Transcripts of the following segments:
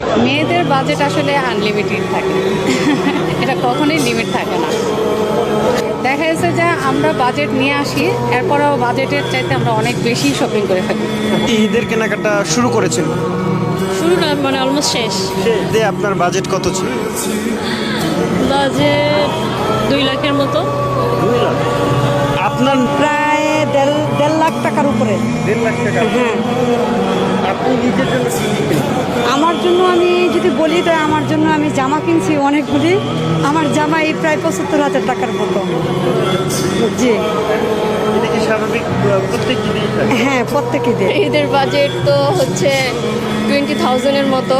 মেয়েদের বাজেট আসলে আনলিমিটেড থাকে এটা কখনোই লিমিট থাকে না। দেখা যাচ্ছে যে আমরা বাজেট নিয়ে আসি, এরপরেও বাজেটের চাইতে আমরা অনেক বেশি শপিং করে ফেলি। ঈদের কেনাকাটা শুরু করেছেন, শুরু না মানে অলমোস্ট শেষ। ঈদে আপনার বাজেট কত ছিল? বাজেট 2 লাখের মতো। আপনার প্রায় দেড় লাখ টাকার উপরে। 1.5 লাখ টাকা। হ্যাঁ, আপনি নিজের জন্য কি কি কিনলেন? আমার জন্য আমি যদি বলি তো আমার জন্য আমি জামা কিনছি অনেকগুলি। আমার জামা এই প্রায় 75,000 টাকার মতো। জি এটা কি স্বাভাবিক প্রত্যেক ঈদেই থাকে? হ্যাঁ, প্রত্যেকই দেয়। ঈদের বাজেট তো হচ্ছে 20,000-এর মতো।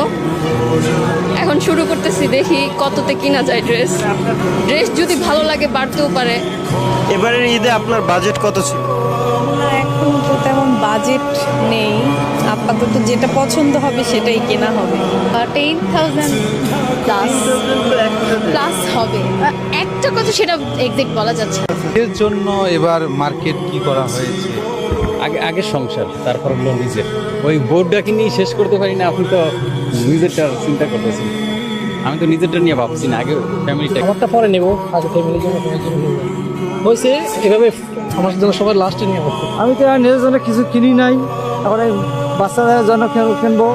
এখন শুরু করতেছি, দেখি কততে কিনা যায় ড্রেস। ড্রেস যদি ভালো লাগে বাড়তেও পারে। এবারের ঈদে আপনার বাজেট কত ছিল? না, এখন তো তেমন বাজেট নেই, আপাতত যেটা পছন্দ হবে সেটাই কেনা হবে। 10,000 প্লাস প্লাস হবে। একটা কথা সেটা এক্সাক্ট বলা যাচ্ছে না। এর জন্য এবার মার্কেট কি করা হয়েছে? আগে সংসার, তারপর হলো নিজের। ওই বোর্ডটাকে নিয়ে শেষ করতে পারি না, আপনি তো নিজেরটা চিন্তা করতেছেন। আমি তো নিজেরটা নিয়ে ভাবছি না, আগে ফ্যামিলিটা। আমারটা পরে নেব, আগে ফ্যামিলির জন্য সবার জন্য নেব। হয়েছে এভাবে আমার জন্য সবার লাস্টে নিয়ে করতে। আমি তো আর নিজের জন্য কিছু কিনি নাই, এখন এই বাচ্চাদের জন্য কিনবো,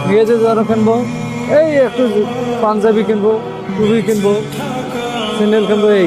মেয়েদের জন্য কিনবো, এই একটু পাঞ্জাবি কিনবো, টুপি কিনবো, স্যান্ডেল কিনবো, এই